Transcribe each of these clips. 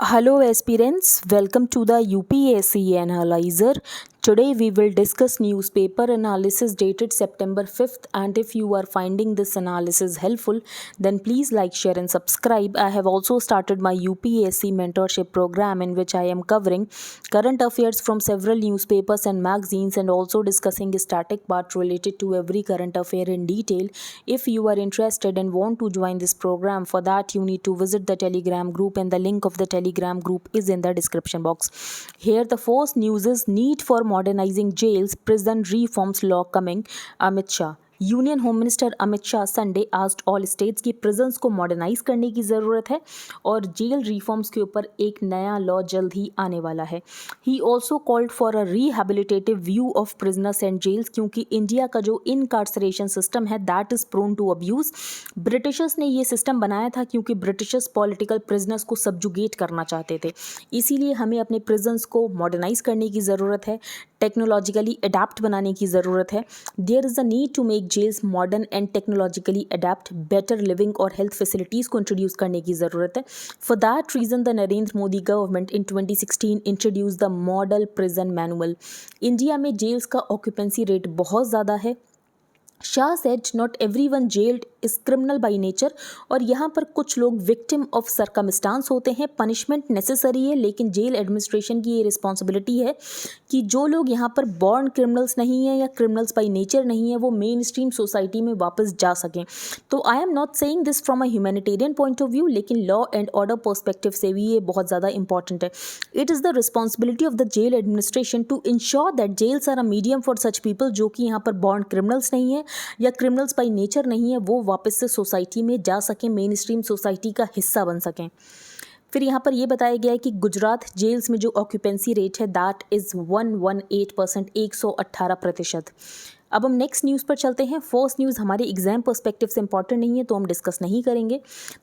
Hello aspirants, welcome to the UPSC Analyzer. Today we will discuss newspaper analysis dated September 5th, and if you are finding this analysis helpful then please like, share and subscribe. I have also started my UPSC mentorship program in which I am covering current affairs from several newspapers and magazines and also discussing a static part related to every current affair in detail. If you are interested and want to join this program, for that you need to visit the Telegram group, and the link of the Telegram group is in the description box. Here the first news is need for modernizing jails, prison reforms law coming. Amit Shah. Union home minister Amit Shah Sunday asked all states की prisons को modernise करने की ज़रूरत है और jail reforms के ऊपर एक नया लॉ जल्द ही आने वाला है. He also called for a rehabilitative view of prisoners and jails, क्योंकि इंडिया का जो इनकार्सरेशन सिस्टम है that is prone to abuse. Britishers ने ये सिस्टम बनाया था क्योंकि ब्रिटिशर्स पॉलिटिकल प्रिजनर्स को सब्जुगेट करना चाहते थे. इसीलिए हमें अपने प्रिजन्स को मॉडर्नाइज करने की ज़रूरत है, टेक्नोलॉजिकली अडेप्ट बनाने की ज़रूरत है. There is a need to make jails modern and technologically adept, better living और हेल्थ फैसिलिटीज़ को इंट्रोड्यूस करने की ज़रूरत है. For that reason the Narendra Modi government in 2016 introduce the model prison manual. India में जेल्स का ऑक्यूपेंसी रेट बहुत ज़्यादा है. Shah said not everyone jailed is criminal by nature, और यहाँ पर कुछ लोग विक्टिम ऑफ सरकमस्टांस होते हैं. पनिशमेंट नेसेसरी है, लेकिन जेल एडमिनिस्ट्रेशन की ये रिस्पॉन्सिबिलिटी है कि जो लोग यहाँ पर बॉर्न क्रिमिनल्स नहीं हैं या क्रिमिनल्स बाई नेचर नहीं है वो मेन स्ट्रीम सोसाइटी में वापस जा सकें. तो I am not saying this from a humanitarian point of view, लेकिन लॉ एंड ऑर्डर पर्सपेक्टिव से भी ये बहुत ज़्यादा इंपॉर्टेंट है. It is the responsibility of the jail administration to ensure that jails are a medium for such people जो कि यहाँ पर बॉर्न क्रिमिनल्स नहीं है या क्रिमिनल्स बाई नेचर नहीं है, वो वापस से सोसाइटी में जा सकें, मेन स्ट्रीम सोसाइटी का हिस्सा बन सकें. फिर यहाँ पर ये बताया गया है कि गुजरात जेल्स में जो ऑक्यूपेंसी रेट है दैट इज़ 118%, 118%. अब हम नेक्स्ट न्यूज़ पर चलते हैं. फर्स्ट न्यूज़ हमारे एग्जाम पर्सपेक्टिव से इंपॉर्टेंट नहीं है तो हम डिस्कस नहीं करेंगे.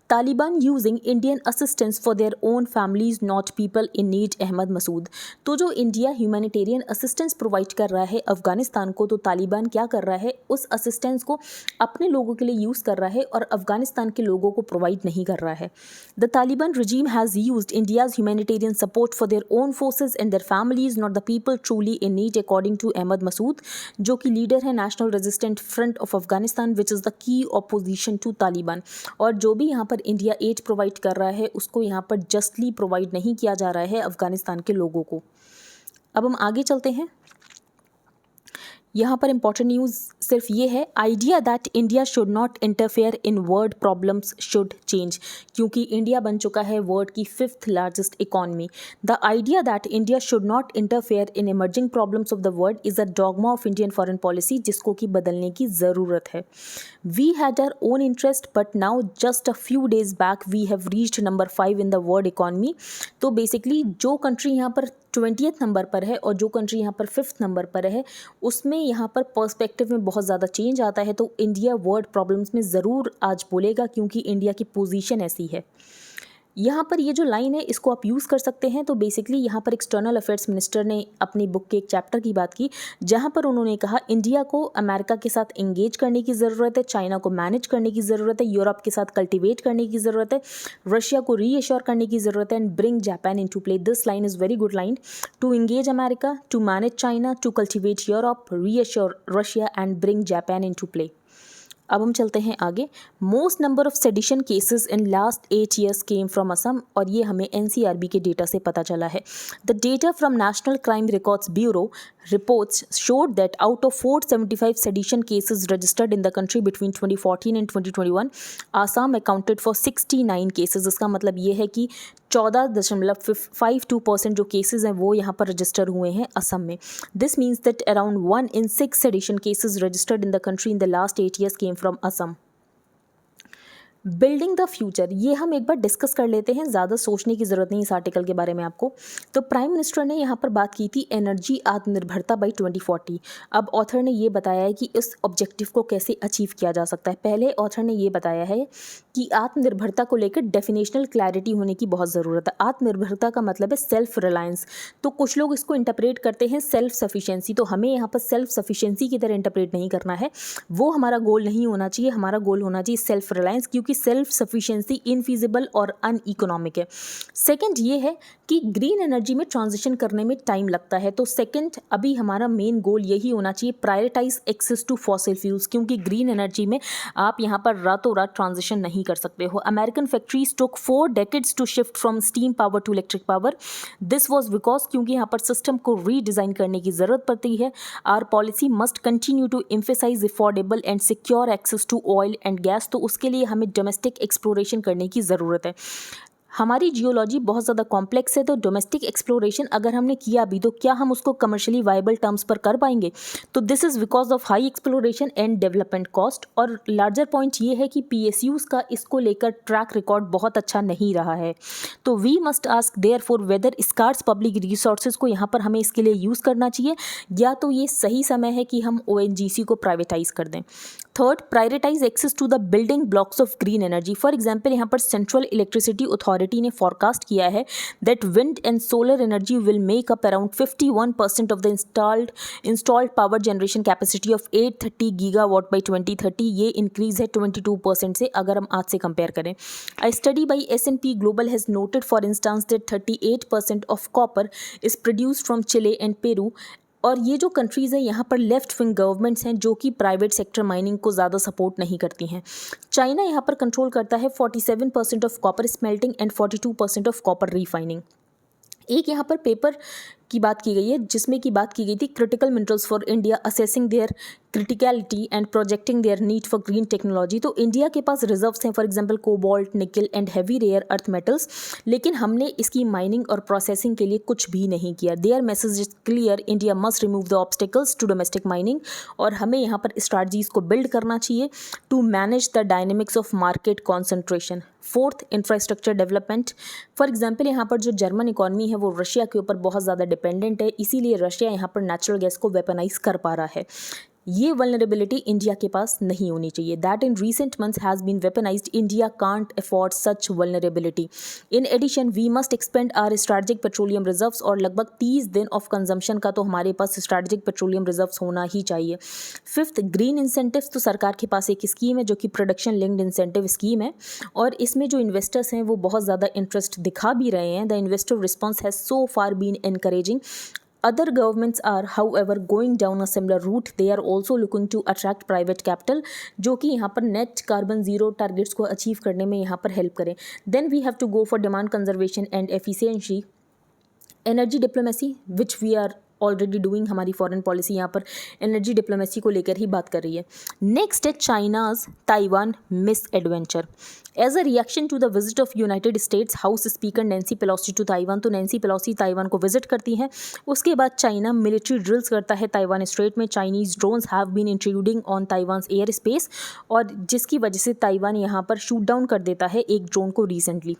Taliban using Indian assistance for their own families not people in need, Ahmad Massoud. तो जो इंडिया ह्यूमैनिटेरियन असिस्टेंस प्रोवाइड कर रहा है अफगानिस्तान को, तो तालिबान क्या कर रहा है, उस असिस्टेंस को अपने लोगों के लिए यूज़ कर रहा है और अफगानिस्तान के लोगों को प्रोवाइड नहीं कर रहा है. The Taliban regime has used India's humanitarian support for their own forces and their families, not the people truly in need, according to Ahmad Masood, जो कि लीडर है national resistant front of Afghanistan which is the key opposition to Taliban. और जो भी यहाँ पर India aid provide कर रहा है उसको यहाँ पर जस्टली प्रोवाइड नहीं किया जा रहा है अफगानिस्तान के लोगों को. अब हम आगे चलते हैं. यहाँ पर इंपॉर्टेंट न्यूज़ सिर्फ ये है, idea that India should not interfere in world problems should change, क्योंकि इंडिया बन चुका है वर्ल्ड की 5th largest economy. The idea that India should not interfere in emerging problems of the world is a dogma of Indian foreign policy, जिसको कि बदलने की ज़रूरत है. We had our own interest but now just a few days back we have reached number 5 in the world economy. तो basically जो country यहाँ पर 20th नंबर पर है और जो कंट्री यहाँ पर 5th नंबर पर है उसमें यहाँ पर पर्सपेक्टिव में बहुत ज़्यादा चेंज आता है. तो इंडिया वर्ल्ड प्रॉब्लम्स में ज़रूर आज बोलेगा क्योंकि इंडिया की पोजीशन ऐसी है. यहाँ पर ये जो लाइन है इसको आप यूज़ कर सकते हैं. तो बेसिकली यहाँ पर एक्सटर्नल अफेयर्स मिनिस्टर ने अपनी बुक के एक चैप्टर की बात की जहाँ पर उन्होंने कहा इंडिया को अमेरिका के साथ एंगेज करने की ज़रूरत है, चाइना को मैनेज करने की ज़रूरत है, यूरोप के साथ कल्टिवेट करने की ज़रूरत है, रशिया को रीएश्योर करने की ज़रूरत है, and bring Japan in to play. This line is very good line. To engage America, to manage China, to cultivate Europe, reassure Russia and bring Japan in to play. अब हम चलते हैं आगे. Most number of sedition cases in last 8 years came from Assam, और ये हमें NCRB के data से पता चला है. The data from national crime records bureau reports showed that out of 475 sedition cases registered in the country between 2014 and 2021, Assam accounted for 69 cases. इसका मतलब ये है कि 14.52% जो केसेस हैं वो यहाँ पर रजिस्टर हुए हैं असम में. This means that around 1 in 6 sedition cases registered in the country in the last 8 years came from Assam. Building the future, ये हम एक बार डिस्कस कर लेते हैं, ज़्यादा सोचने की ज़रूरत नहीं इस आर्टिकल के बारे में आपको. तो प्राइम मिनिस्टर ने यहाँ पर बात की थी एनर्जी आत्मनिर्भरता बाई 2040. अब ऑथर ने ये बताया है कि इस ऑब्जेक्टिव को कैसे अचीव किया जा सकता है. पहले ऑथर ने ये बताया है कि आत्मनिर्भरता को लेकर डेफिनेशनल क्लैरिटी होने की बहुत ज़रूरत है. आत्मनिर्भरता का मतलब है सेल्फ रिलायंस. तो कुछ लोग इसको इंटरप्रेट करते हैं सेल्फ सफिशिएंसी. तो हमें यहाँ पर सेल्फ सफिशिएंसी की तरह इंटरप्रेट नहीं करना है, वो हमारा गोल नहीं होना चाहिए. हमारा गोल होना चाहिए सेल्फ रिलायंस, क्योंकि सेल्फ सफिशिएंसी इनफीजिबल और अनइकोनॉमिक है। सेकंड ये है कि ग्रीन एनर्जी में ट्रांजिशन करने में टाइम लगता है। तो सेकंड अभी हमारा मेन गोल यही होना चाहिए, prioritise access to fossil fuels, क्योंकि ग्रीन एनर्जी में आप यहाँ पर रातों रात ट्रांजिशन नहीं कर सकते हो। American factories took 4 decades to shift from steam power to electric power. This was because क्योंकि यहाँ पर सिस्टम को रीडिज़ाइन करने की ज़रूरत पड़ती है। Our policy must continue to emphasise affordable and secure access to oil and gas. तो उसके लिए हमें डोमेस्टिक एक्सप्लोरेशन करने की ज़रूरत है। हमारी जियोलॉजी बहुत ज़्यादा कॉम्प्लेक्स है, तो डोमेस्टिक एक्सप्लोरेशन अगर हमने किया भी तो क्या हम उसको कमर्शियली वायबल टर्म्स पर कर पाएंगे? तो this is because of high exploration and development cost. और लार्जर पॉइंट ये है कि PSUs का इसको लेकर ट्रैक रिकॉर्ड बहुत अच्छा नहीं रहा है। तो we must ask there for whether scarce public resources को यहाँ पर हमें इसके लिए यूज़ करना चाहिए, या तो ये सही समय है कि हम ONGC को प्राइवेटाइज कर दें। Third, prioritise access to the building blocks of green energy. For example यहाँ पर सेंट्रल इलेक्ट्रिसिटी अथॉरिटी ने फोरकास्ट किया है that wind and solar energy will make up around 51% of the installed power generation capacity of 830 gigawatt by 2030। ये increase है 22% से अगर हम आज से कंपेयर करें। A study by S&P Global has noted for instance that 38% of copper is produced from Chile and Peru। और ये जो कंट्रीज़ हैं यहाँ पर लेफ्ट विंग गवर्नमेंट्स हैं जो कि प्राइवेट सेक्टर माइनिंग को ज़्यादा सपोर्ट नहीं करती हैं। चाइना यहाँ पर कंट्रोल करता है 47% of copper smelting and 42% of copper refining. एक यहाँ पर पेपर की बात की गई है जिसमें की बात की गई थी critical minerals for India assessing their criticality and projecting their need for green technology. तो इंडिया के पास रिजर्व्स हैं, for example cobalt, nickel and heavy rare earth metals, लेकिन हमने इसकी माइनिंग और प्रोसेसिंग के लिए कुछ भी नहीं किया। Their message is clear, India must remove the obstacles to domestic mining. और हमें यहाँ पर स्ट्रैटेजीज को बिल्ड करना चाहिए to manage the dynamics of market concentration. Fourth, infrastructure development. For example यहाँ पर जो जर्मन इकॉनमी है वो रशिया के ऊपर बहुत ज़्यादा डिपेंडेंट है, इसीलिए रशिया यहाँ पर नेचुरल गैस को वेपनाइज कर पा रहा है। ये वल्नरेबिलिटी इंडिया के पास नहीं होनी चाहिए। That in recent months has been weaponised. India can't afford such vulnerability. In addition we must expand our strategic petroleum reserves. और लगभग 30 दिन ऑफ कंजम्पशन का तो हमारे पास स्ट्रैटेजिक पेट्रोलियम रिजर्व्स होना ही चाहिए। Fifth, green incentives. तो सरकार के पास एक स्कीम है जो कि प्रोडक्शन लिंक्ड इंसेंटिव स्कीम है, और इसमें जो इन्वेस्टर्स हैं वो बहुत ज़्यादा इंटरेस्ट दिखा भी रहे हैं। The investor response has so far been encouraging. Other governments are, however, going down a similar route. They are also looking to attract private capital, जो कि यहाँ पर नेट कार्बन जीरो टारगेट्स को अचीव करने में यहाँ पर हेल्प करें। Then we have to go for demand conservation and efficiency, energy diplomacy, which we are already doing. हमारी फॉरेन पॉलिसी यहाँ पर एनर्जी डिप्लोमेसी को लेकर ही बात कर रही है। नेक्स्ट है China's Taiwan misadventure. As a reaction to the visit of United States House Speaker Nancy Pelosi to Taiwan. तो नैन्सी पेलोसी ताइवान को विजिट करती हैं, उसके बाद चाइना मिलिट्री ड्रिल्स करता है ताइवान स्ट्रेट में। Chinese drones have been intruding on Taiwan air space, और जिसकी वजह से ताइवान यहाँ पर शूट डाउन कर देता है एक ड्रोन को रिसेंटली।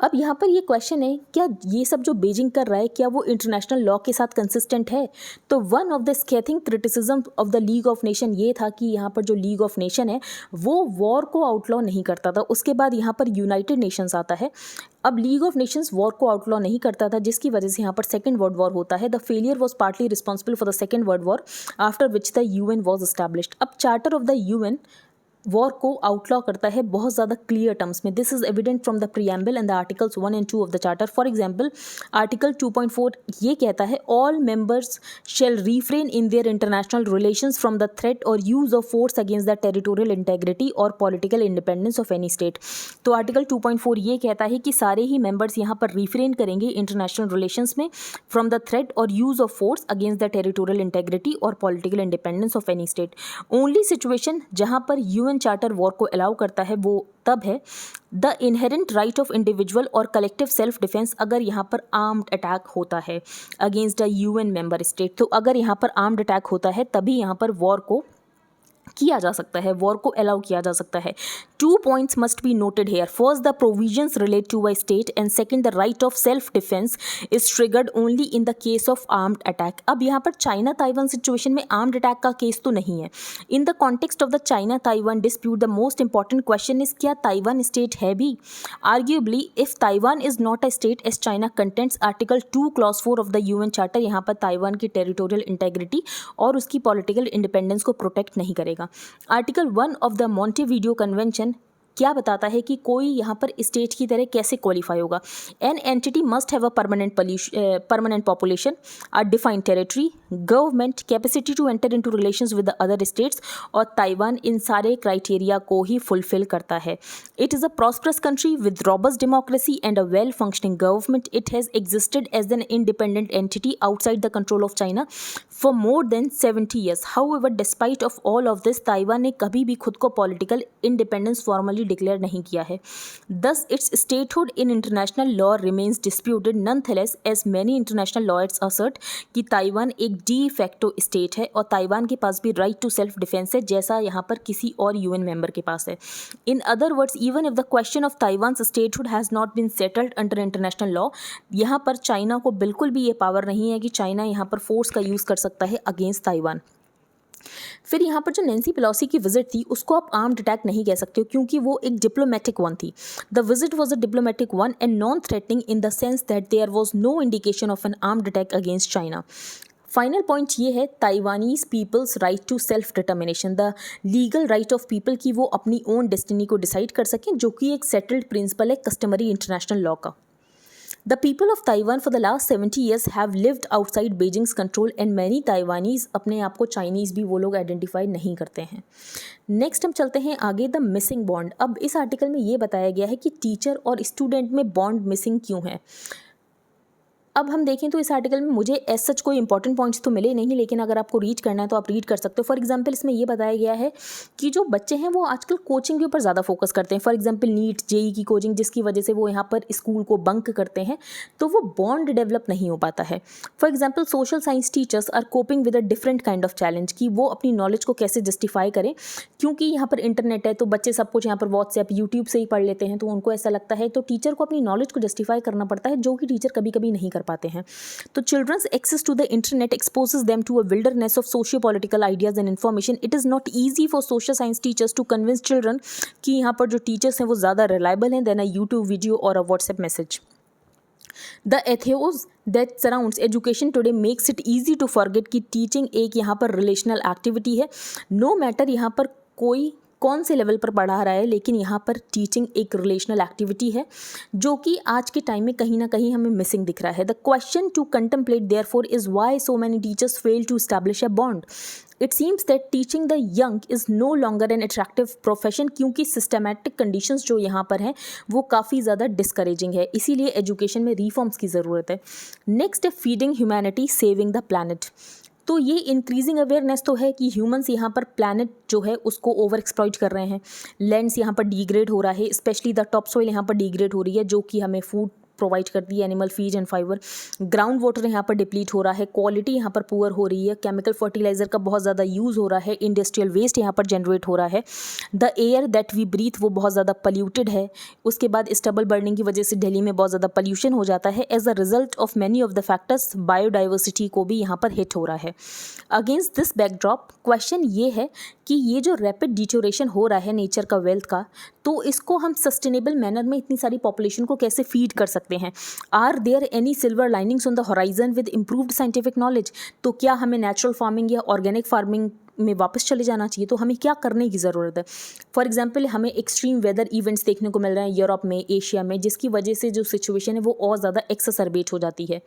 अब यहाँ पर ये क्वेश्चन है, क्या ये सब जो बीजिंग कर रहा है क्या वो इंटरनेशनल लॉ के साथ कंसिस्टेंट है? तो one of the scathing criticism of the league of nation ये था कि यहाँ पर जो लीग ऑफ नेशन है वो वॉर को आउटलॉ नहीं करता था। उसके बाद यहाँ पर यूनाइटेड नेशंस आता है। अब लीग ऑफ नेशंस वॉर को आउटलॉ नहीं करता था, जिसकी वजह से यहाँ पर सेकेंड वर्ल्ड वॉर होता है। The failure was partly responsible for the second world war after which the UN was established. अब charter of the UN war को आउटलॉ करता है बहुत ज़्यादा क्लियर टर्म्स में। This is evident from the preamble and the articles 1 and 2 of the charter. For example article 2.4 ये कहता है all members shall refrain in their international relations from the threat और use of force against the territorial integrity और political independence of any state. तो article 2.4 ये कहता है कि सारे ही मेंबर्स यहाँ पर रिफ्रेन करेंगे इंटरनेशनल रिलेशंस में फ्रॉम द थ्रेट और use of force against the territorial integrity और political independence of any state. Only situation जहाँ पर UN चार्टर वॉर को अलाउ करता है वो तब है the inherent right of individual और कलेक्टिव सेल्फ डिफेंस, अगर यहाँ पर आर्म्ड अटैक होता है against a UN member state. तो अगर यहाँ पर आर्म्ड अटैक होता है तभी यहाँ पर वॉर को किया जा सकता है, वॉर को अलाउ किया जा सकता है। 2 points must be noted here. First, the provisions relate to a state, and second, the right of self-defense is triggered only in the case of armed attack. अब यहाँ पर चाइना ताइवान सिचुएशन में armed attack का case तो नहीं है। In the context of the China Taiwan dispute, the most important question is क्या Taiwan state है भी? Arguably, if Taiwan is not a state as China contends, Article 2 Clause 4 of the UN Charter यहाँ पर Taiwan की territorial integrity और उसकी political independence को protect नहीं करेगा। आर्टिकल 1 ऑफ द मॉन्टेविडियो कन्वेंशन क्या बताता है कि कोई यहाँ पर स्टेट की तरह कैसे क्वालिफाई होगा। An entity must have a permanent population, a defined territory, government, capacity to enter into relations with the other states, और ताइवान इन सारे क्राइटेरिया को ही फुलफिल करता है। It is a prosperous country with robust democracy and a well functioning government. It has existed as an independent entity outside the control of China for more than 70 years. However, despite of all of this, Taiwan ने कभी भी खुद को political independence formally declare नहीं किया है. Thus, its statehood in international law remains disputed. Nonetheless, as many international lawyers assert कि Taiwan एक डी फैक्टो स्टेट है और ताइवान के पास भी राइट टू सेल्फ डिफेंस है, जैसा यहाँ पर किसी और यूएन मेंबर के पास है. In other words, even if the question of Taiwan's statehood has not been settled under international law, यहाँ पर चाइना को बिल्कुल भी ये पावर नहीं है कि चाइना यहाँ पर फोर्स का यूज़ कर सकता है अगेंस्ट ताइवान. फिर यहाँ पर जो नैन्सी पेलोसी की विजिट थी उसको आप आर्म्ड अटैक नहीं कह सकते हो, क्योंकि वो एक डिप्लोमेटिक वन थी. The visit was a diplomatic one and non threatening in the sense that there was no indication of an armed attack against China. Final point ये है Taiwanese people's right to self determination, the legal right of people कि वो अपनी own destiny को decide कर सकें, जो कि एक सेटल्ड प्रिंसिपल है कस्टमरी इंटरनेशनल लॉ का. The people of Taiwan for the last 70 years have lived outside Beijing's control and many Taiwanese अपने आप को चाइनीज़ भी वो लोग आइडेंटिफाई नहीं करते हैं. नेक्स्ट हम चलते हैं आगे, द मिसिंग बॉन्ड. अब इस आर्टिकल में ये बताया गया है कि टीचर और स्टूडेंट में बॉन्ड मिसिंग क्यों है. अब हम देखें तो इस आर्टिकल में मुझे एज सच कोई इंपॉर्टेंट पॉइंट्स तो मिले नहीं, लेकिन अगर आपको रीड करना है तो आप रीड कर सकते हो. फॉर एग्जांपल इसमें ये बताया गया है कि जो बच्चे हैं वो आजकल कोचिंग के ऊपर ज़्यादा फोकस करते हैं. फॉर एग्जांपल नीट जेई की कोचिंग, जिसकी वजह से वो यहाँ पर स्कूल को बंक करते हैं, तो वो बॉन्ड डेवलप नहीं हो पाता है. For example social science teachers are coping with a different kind of challenge कि वो अपनी नॉलेज को कैसे जस्टिफाई करें, क्योंकि यहाँ पर इंटरनेट है तो बच्चे सब कुछ यहाँ पर व्हाट्सएप यूट्यूब से ही पढ़ लेते हैं, तो उनको ऐसा लगता है तो टीचर को अपनी नॉलेज को जस्टिफाई करना पड़ता है, जो कि टीचर कभी कभी नहीं कर पाते हैं. तो children's access to the internet exposes them to a wilderness of socio-political ideas and information. It is not easy for social science teachers to convince children कि यहाँ पर जो teachers हैं वो ज़्यादा reliable हैं than a YouTube video or a WhatsApp message. The ethos that surrounds education today makes it easy to forget कि teaching एक यहाँ पर relational activity है. No matter यहाँ पर कोई कौन से लेवल पर पढ़ा रहा है, लेकिन यहाँ पर टीचिंग एक रिलेशनल एक्टिविटी है, जो कि आज के टाइम में कहीं ना कहीं हमें मिसिंग दिख रहा है. The question to contemplate therefore is why so many teachers fail to establish a bond. It seems that teaching the young is no longer an attractive profession, क्योंकि सिस्टमैटिक कंडीशंस जो यहाँ पर हैं वो काफ़ी ज़्यादा डिस्करेजिंग है. इसीलिए एजुकेशन में रिफॉर्म्स की ज़रूरत है. नेक्स्ट है feeding humanity saving the planet. तो ये इंक्रीजिंग अवेयरनेस तो है कि ह्यूमंस यहाँ पर प्लैनेट जो है उसको ओवर एक्सप्लॉइट कर रहे हैं. लैंड्स यहाँ पर डिग्रेड हो रहा है, स्पेशली द टॉप सॉइल यहाँ पर डिग्रेड हो रही है, जो कि हमें फूड प्रोवाइड करती है, animal feed and fibre. Ground water यहाँ पर डिप्लीट हो रहा है, क्वालिटी यहाँ पर पुअर हो रही है, केमिकल फर्टिलाइजर का बहुत ज़्यादा यूज़ हो रहा है, इंडस्ट्रियल वेस्ट यहाँ पर जनरेट हो रहा है. The air that we breathe वो बहुत ज़्यादा पल्यूटेड है. उसके बाद स्टबल बर्निंग की वजह से दिल्ली में बहुत ज़्यादा पल्यूशन हो जाता है. As a result of many of the factors biodiversity को भी यहाँ पर हिट हो रहा है. अगेंस्ट दिस बैकड्रॉप क्वेश्चन ये है कि ये जो रैपिड डिटोरेशन हो रहा है नेचर का, वेल्थ का, तो इसको हम सस्टेनेबल मैनर में इतनी सारी पॉपुलेशन को कैसे फीड कर सकते हैं. Are there any silver linings on the horizon with improved scientific knowledge. तो क्या हमें नेचुरल फार्मिंग या ऑर्गेनिक फार्मिंग में वापस चले जाना चाहिए? तो हमें क्या करने की ज़रूरत है? फॉर एग्जांपल हमें एक्सट्रीम वेदर इवेंट्स देखने को मिल रहे हैं यूरोप में, एशिया में, जिसकी वजह से जो सिचुएशन है वो और ज़्यादा एक्ससरबेट हो जाती है.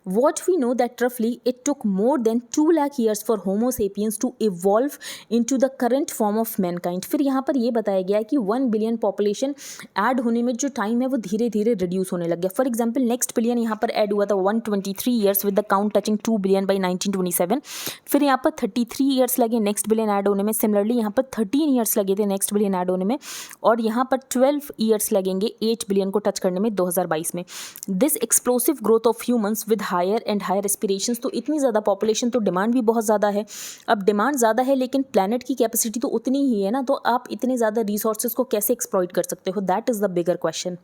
वॉट वी नो दैट रफली it took more than 2 lakh years for Homo sapiens to evolve into the current form of mankind. फिर यहाँ पर ये बताया गया है कि 1 बिलियन पॉपुलेशन ऐड होने में जो टाइम है वो धीरे धीरे रिड्यूस होने लग गया. फॉर एग्जाम्पल नेक्स्ट बिलियन यहाँ पर ऐड हुआ था 123 years with the count touching 2 billion by 1927. फिर यहाँ पर 33 ईयर्स लगे नेक्स्ट बिलियन ऐड होने में. सिमिलरली यहाँ पर 13 ईयर्स लगे थे नेक्स्ट बिलियन ऐड होने में, और यहाँ पर 12 ईयर्स लगेंगे 8 बिलियन को टच करने में 2022 में. This explosive growth of humans with higher and higher aspirations. तो इतनी ज़्यादा पॉपुलेशन तो डिमांड भी बहुत ज़्यादा है. अब डिमांड ज़्यादा है लेकिन प्लैनेट की कैपेसिटी तो उतनी ही है ना, तो आप इतने ज़्यादा रिसोर्सेज को कैसे एक्सप्लॉइट कर सकते हो? That is the bigger question.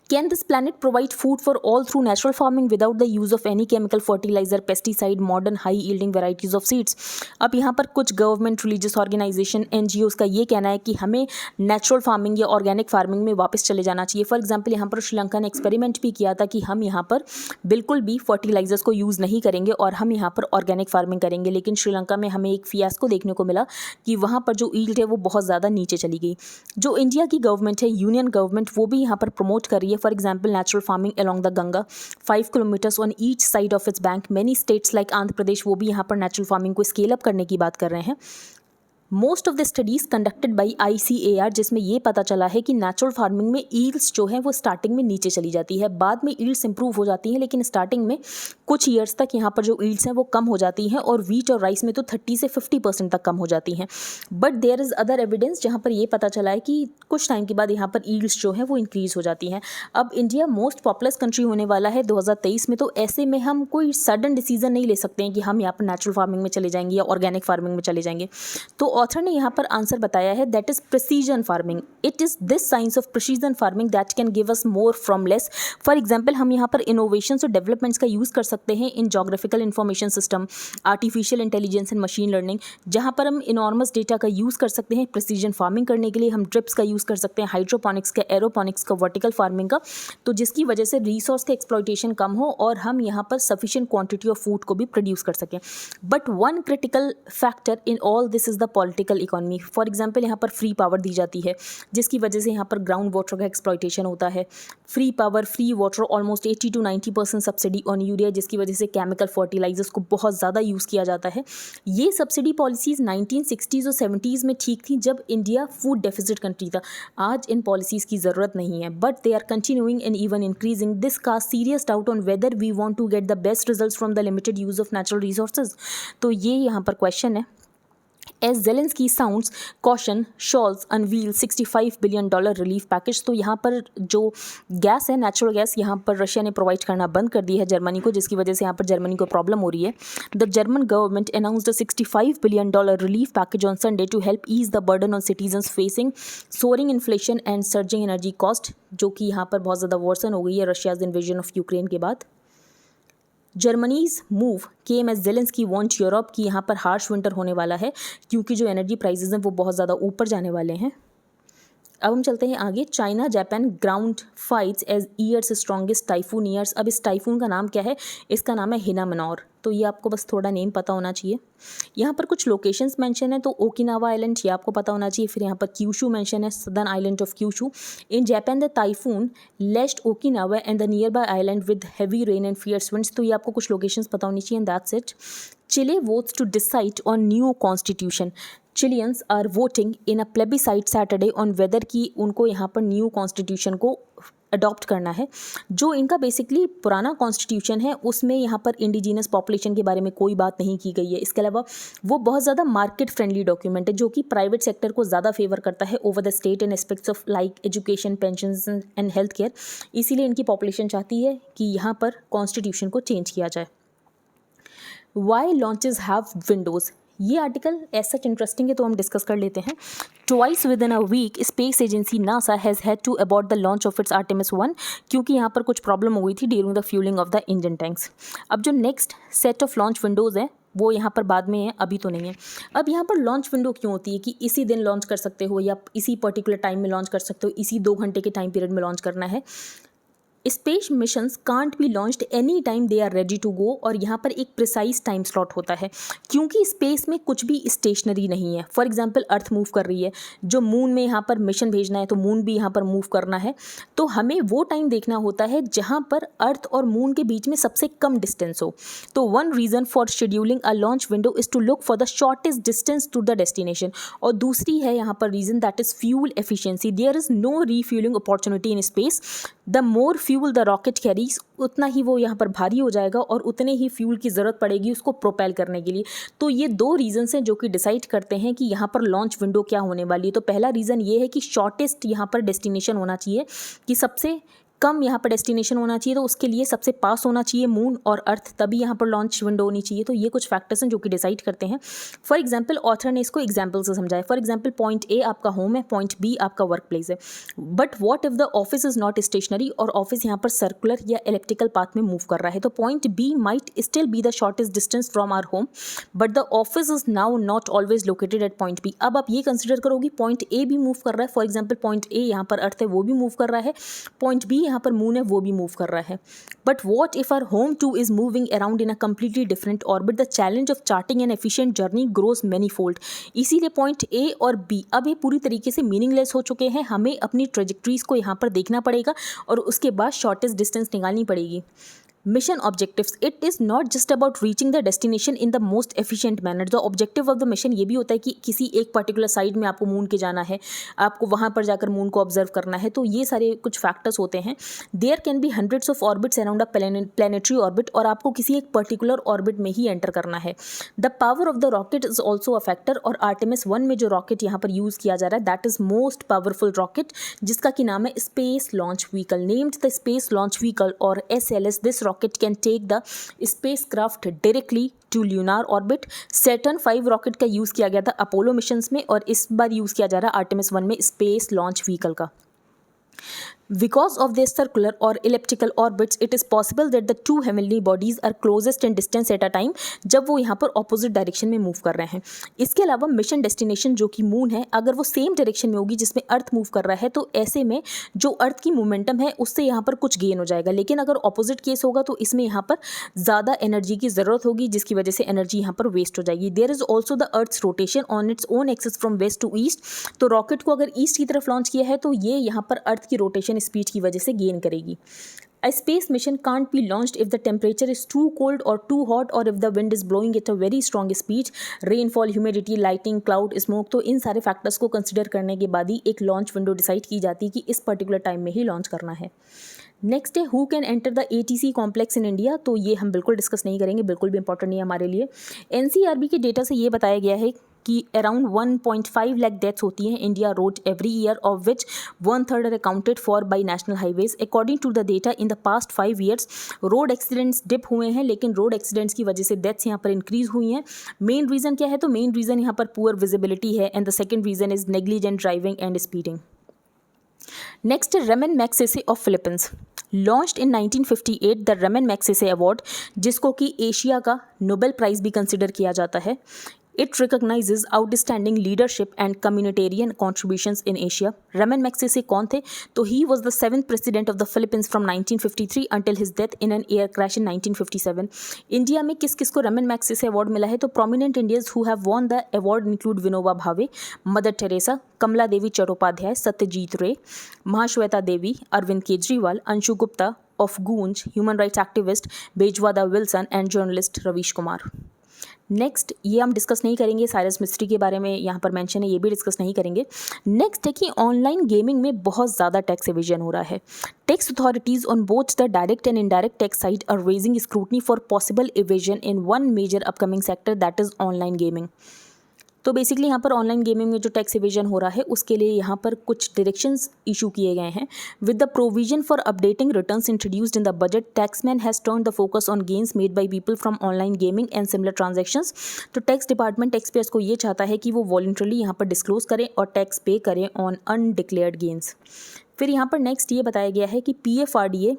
Can this planet provide food for all through natural farming without the use of any chemical fertilizer, pesticide, modern high yielding varieties of seeds? अब यहाँ पर कुछ government, religious organisation, NGOs का ये कहना है कि हमें नेचुरल फार्मिंग या ऑर्गेनिक फार्मिंग में वापस चले जाना चाहिए। फॉर एग्जाम्पल यहाँ पर श्रीलंका ने एक्सपेरिमेंट भी किया था कि हम यहाँ पर बिल्कुल भी फर्टिलाइजर्स को यूज़ नहीं करेंगे और हम यहाँ पर ऑर्गेनिक फार्मिंग करेंगे, लेकिन श्रीलंका में हमें एक फियास्को देखने को मिला कि वहाँ पर जो ईल्ड है वो बहुत ज़्यादा नीचे चली गई। जो इंडिया की गवर्नमेंट है, यूनियन गवर्नमेंट, वो भी यहाँ पर प्रमोट कर रही है। For example natural farming along the Ganga 5 kilometers on each side of its bank. Many states like Andhra Pradesh वो भी यहाँ पर नेचुरल फार्मिंग को स्केल अप करने की बात कर रहे हैं। Most of the studies conducted by ICAR, जिसमें ये पता चला है कि नेचुरल फार्मिंग में ईल्ड्स जो हैं वो स्टार्टिंग में नीचे चली जाती है, बाद में ईल्ड्स इंप्रूव हो जाती हैं, लेकिन स्टार्टिंग में कुछ ईयर्स तक यहाँ पर जो ईल्ड्स हैं वो कम हो जाती हैं और वीट और राइस में तो 30 से 50% तक कम हो जाती हैं। But there is other evidence जहाँ पर ये पता चला है कि कुछ टाइम के बाद यहाँ पर ईल्ड्स जो हैं वो इंक्रीज़ हो जाती हैं। अब इंडिया मोस्ट पॉपुलस कंट्री होने वाला है 2023 में, तो ऐसे में हम कोई सडन डिसीजन नहीं ले सकते हैं कि हम यहाँ पर नेचुरल फार्मिंग में चले जाएंगे या ऑर्गेनिक फार्मिंग में चले जाएंगे। तो ऑथर ने यहाँ पर आंसर बताया है, that is precision farming. It is this science of precision farming that can give us more from less. For example हम यहाँ पर इनोवेशंस और डेवलपमेंट्स का यूज़ कर सकते हैं in geographical information system, artificial intelligence and machine learning, जहाँ पर हम इनॉर्मस डेटा का यूज़ कर सकते हैं प्रिसीजन फार्मिंग करने के लिए। हम ड्रिप्स का यूज़ कर सकते हैं, हाइड्रोपोनिक्स का, एरोपोनिक्स का, वर्टिकल फार्मिंग का, तो जिसकी वजह से रिसोर्स का एक्सप्लॉयटेशन कम हो और हम यहाँ पर सफिशिएंट क्वांटिटी ऑफ फूड को भी प्रोड्यूस कर सकें। But one critical factor in all this is the political economy. For example यहाँ पर फ्री पावर दी जाती है, जिसकी वजह से यहाँ पर ग्राउंड वाटर का एक्सप्लॉयटेशन होता है। Free power, free water, almost 80 to 90% subsidy on urea, जिसकी वजह से केमिकल फर्टिलाइजर्स को बहुत ज़्यादा यूज़ किया जाता है। ये सब्सिडी पॉलिसीज़ 1960s और 70s में ठीक थी, जब इंडिया फूड डेफिसिट कंट्री था। आज इन पॉलिसीज़ की ज़रूरत नहीं है, but they are continuing and even increasing. This cast serious doubt on whether we want to get the best results from the limited use of natural resources. तो ये यहाँ पर क्वेश्चन है। As Zelensky sounds caution, Scholz unveils $65 billion relief package। तो यहाँ पर जो gas है, नेचुरल गैस, यहाँ पर रशिया ने प्रोवाइड करना बंद कर दी है जर्मनी को, जिसकी वजह से यहाँ पर जर्मनी को प्रॉब्लम हो रही है। The German government announced a $65 billion relief package on Sunday to help ease the burden on citizens facing soaring inflation and surging energy cost, जो कि यहाँ पर बहुत ज़्यादा वर्सन हो गई है रशियाज इन्वेजन ऑफ यूक्रेन के बाद। Germany's move came as Zelensky want Europe की यहाँ पर हार्श विंटर होने वाला है, क्योंकि जो एनर्जी प्राइसेस हैं वो बहुत ज़्यादा ऊपर जाने वाले हैं। अब हम चलते हैं आगे। China Japan ground flights as year's strongest typhoon nears. अब इस टाइफून का नाम क्या है? इसका नाम है हिनामिनोर। तो ये आपको बस थोड़ा नेम पता होना चाहिए। यहाँ पर कुछ लोकेशंस मेंशन है, तो ओकिनावा आइलैंड ये आपको पता होना चाहिए। फिर यहाँ पर क्यूशू मेंशन है, southern island of Kyushu. In Japan the typhoon lashed Okinawa and the nearby island with heavy rain and fierce winds. तो ये आपको कुछ लोकेशंस पता होनी चाहिए, and that's it. Chile votes to decide on new constitution. Chileans are voting in a plebiscite Saturday on whether की उनको यहाँ पर न्यू कॉन्स्टिट्यूशन को अडॉप्ट करना है। जो इनका बेसिकली पुराना कॉन्स्टिट्यूशन है उसमें यहाँ पर इंडिजिनस पॉपुलेशन के बारे में कोई बात नहीं की गई है। इसके अलावा वो बहुत ज़्यादा मार्केट फ्रेंडली डॉक्यूमेंट है, जो कि प्राइवेट सेक्टर को ज़्यादा फेवर करता है over the state in aspects of like education, pensions and health care. इसीलिए इनकी पॉपुलेशन चाहती है कि यहाँ पर कॉन्स्टिट्यूशन को चेंज किया जाए। Why launches have windows. ये आर्टिकल ऐसा इंटरेस्टिंग है तो हम डिस्कस कर लेते हैं। Twice within a week space agency NASA has had to abort the launch of its Artemis 1, क्योंकि यहाँ पर कुछ प्रॉब्लम हो गई थी during the fuelling of the engine tanks. अब जो next set of launch windows है वो यहाँ पर बाद में है, अभी तो नहीं है। अब यहाँ पर लॉन्च विंडो क्यों होती है कि इसी दिन लॉन्च कर सकते हो या इसी पर्टिकुलर टाइम में लॉन्च कर सकते हो, इसी 2 घंटे के टाइम पीरियड में लॉन्च करना है। Space missions can't be launched any time they are ready to go, और यहाँ पर एक प्रिसाइज टाइम स्लॉट होता है, क्योंकि स्पेस में कुछ भी स्टेशनरी नहीं है। फॉर एग्जांपल अर्थ मूव कर रही है, जो मून में यहाँ पर मिशन भेजना है तो मून भी यहाँ पर मूव करना है, तो हमें वो टाइम देखना होता है जहाँ पर अर्थ और मून के बीच में सबसे कम डिस्टेंस हो। तो one reason for scheduling a launch window is to look for the shortest distance to the destination, और दूसरी है यहाँ पर reason that is fuel efficiency. There is no refuelling opportunity in space. The more fuel the rocket carries, उतना ही वो यहाँ पर भारी हो जाएगा और उतने ही फ्यूल की ज़रूरत पड़ेगी उसको प्रोपेल करने के लिए। तो ये 2 रीज़न्स हैं जो कि डिसाइड करते हैं कि यहाँ पर लॉन्च विंडो क्या होने वाली है। तो पहला रीज़न ये है कि शॉर्टेस्ट यहाँ पर डेस्टिनेशन होना चाहिए, कि सबसे कम यहाँ पर डेस्टिनेशन होना चाहिए, तो उसके लिए सबसे पास होना चाहिए मून और अर्थ, तभी यहाँ पर लॉन्च विंडो होनी चाहिए। तो ये कुछ फैक्टर्स हैं जो कि डिसाइड करते हैं। फॉर एग्जाम्पल ऑथर ने इसको एग्जाम्पल से समझाया। फॉर एग्जाम्पल पॉइंट ए आपका होम है, पॉइंट बी आपका वर्क प्लेस है, but what if the office is not stationary और ऑफिस यहाँ पर सर्कुलर या एलिप्टिकल पाथ में मूव कर रहा है, तो point B might still be the shortest distance from our home but the office is now not always located at point B. अब आप ये कंसिडर करोगे पॉइंट ए भी मूव कर रहा है, फॉर एग्जाम्पल पॉइंट ए यहाँ पर अर्थ है वो भी मूव कर रहा है, पॉइंट बी यहाँ पर मून है वो भी मूव कर रहा है, but what if our home too is moving around in a completely different orbit, the challenge of charting an efficient journey grows many fold. इसीलिए पॉइंट ए और बी अब ये पूरी तरीके से मीनिंगलेस हो चुके हैं, हमें अपनी ट्रेजेक्ट्रीज को यहाँ पर देखना पड़ेगा और उसके बाद शॉर्टेस्ट डिस्टेंस निकालनी पड़ेगी। Mission objectives, it is not just about reaching the destination in the most efficient manner. The objective of the mission ये भी होता है कि किसी एक पर्टिकुलर साइड में आपको मून के जाना है, आपको वहाँ पर जाकर मून को ऑब्जर्व करना है, तो ये सारे कुछ फैक्टर्स होते हैं। There can be hundreds of orbits around a planetary orbit, और आपको किसी एक पर्टिकुलर ऑर्बिट में ही एंटर करना है। The power of the rocket is also a factor, और आर्टेमिस 1 में जो रॉकेट यहाँ पर यूज़ किया जा रहा है that is most powerful rocket, जिसका कि नाम है space launch vehicle. Named the space launch vehicle और SLS, this rocket can take the spacecraft directly to lunar orbit. Saturn 5 rocket का यूज़ किया गया था अपोलो मिशंस में, और इस बार यूज़ किया जा रहा है आर्टेमिस 1 में स्पेस लॉन्च व्हीकल का। Because of their circular or elliptical orbits, it is possible that the two heavenly bodies are closest in distance at a time, जब वो यहाँ पर ऑपोजिट डायरेक्शन में मूव कर रहे हैं। इसके अलावा मिशन डेस्टिनेशन जो कि मून है, अगर वो सेम डायरेक्शन में होगी जिसमें अर्थ मूव कर रहा है, तो ऐसे में जो अर्थ की मोमेंटम है उससे यहाँ पर कुछ गेन हो जाएगा, लेकिन अगर ऑपोजिट केस होगा तो इसमें यहाँ पर ज़्यादा एनर्जी की ज़रूरत होगी, जिसकी वजह से एनर्जी यहाँ पर वेस्ट हो जाएगी। There is also the earth's rotation on its own axis from west to east, तो रॉकेट को अगर ईस्ट की तरफ लॉन्च किया है तो ये यहाँ पर अर्थ की रोटेशन स्पीड की वजह से गेन करेगी। A space mission can't be launched if the temperature is too cold or too hot, or if the wind is blowing at a very strong speed, rainfall, humidity, lighting, cloud, smoke। तो इन सारे factors को consider करने के बाद ही एक launch window decide की जाती है कि इस पर्टिकुलर टाइम में ही लॉन्च करना है। नेक्स्ट है who can enter the ATC complex in India, तो ये हम बिल्कुल डिस्कस नहीं करेंगे, बिल्कुल भी इंपॉर्टेंट नहीं है हमारे लिए। NCRB के डेटा से ये बताया गया है कि अराउंड 1.5 लाख डेथ्स होती हैं India road every year, of which 1/3 are accounted for by national highways. According to the data in the past 5 years road accidents dip हुए हैं, लेकिन रोड एक्सीडेंट्स की वजह से डेथ्स यहाँ पर इंक्रीज हुई हैं। मेन रीज़न क्या है, तो मेन रीज़न यहाँ पर पुअर विजिबिलिटी है, and the second reason is negligent driving and speeding. Next है Ramon Magsaysay of Philippines. Launched in 1958 the Ramon Magsaysay award, जिसको कि एशिया का नोबेल प्राइज़ भी कंसिडर किया जाता है। It recognizes outstanding leadership and communitarian contributions in Asia. Ramon Magsaysay कौन थे, तो he was the 7th president of the Philippines from 1953 until his death in an air crash in 1957. India में किस किस को रमन मैग्सेसे अवार्ड मिला है, तो prominent Indians who have won the award include Vinoba Bhave, mother Teresa, Kamala Devi Chattopadhyay, Satyajit Ray, Mahasweta Devi, Arvind Kejriwal, Anshu Gupta of Goonj, human rights activist Bezwada Wilson and journalist Ravish Kumar. Next ये हम discuss नहीं करेंगे, साइरस मिस्ट्री के बारे में यहाँ पर मेंशन है, ये भी डिस्कस नहीं करेंगे। नेक्स्ट है कि ऑनलाइन गेमिंग में बहुत ज़्यादा टैक्स एविजन हो रहा है। Tax authorities on both the direct and indirect tax side are raising scrutiny for possible evasion in one major upcoming sector that is online gaming. तो बेसिकली यहाँ पर ऑनलाइन गेमिंग में जो टैक्स एविजन हो रहा है उसके लिए यहाँ पर कुछ डायरेक्शंस इशू किए गए हैं। With the provision for updating returns introduced in the budget, Taxmann has turn the focus on gains made by people from online gaming and similar transactions. तो टैक्स डिपार्टमेंट टैक्स पेयर्स को ये चाहता है कि वो वॉलंटरली यहाँ पर डिस्क्लोज करें और टैक्स पे करें ऑन अनडिक्लेयर्ड गेन्स। फिर यहाँ पर नेक्स्ट ये बताया गया है कि PFRDA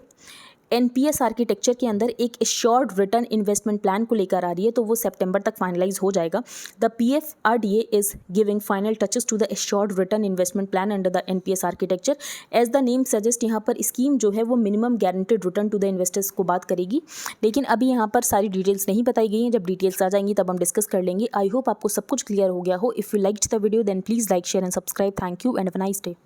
NPS आर्किटेक्चर के अंदर एक एश्योर्ड रिटर्न इन्वेस्टमेंट प्लान को लेकर आ रही है, तो वो सितंबर तक फाइनलाइज हो जाएगा। The PFRDA is giving final touches to the assured return investment plan under the NPS architecture. As the name suggest, यहाँ पर स्कीम जो है वो minimum guaranteed return to the investors को बात करेगी, लेकिन अभी यहाँ पर सारी डिटेल्स नहीं बताई गई हैं। जब डिटेल्स आ जाएंगी तब हम डिस्कस कर लेंगे। आई होप आपको सब कुछ क्लियर हो गया हो। If you liked the video then please like share and subscribe. Thank you and have a nice day.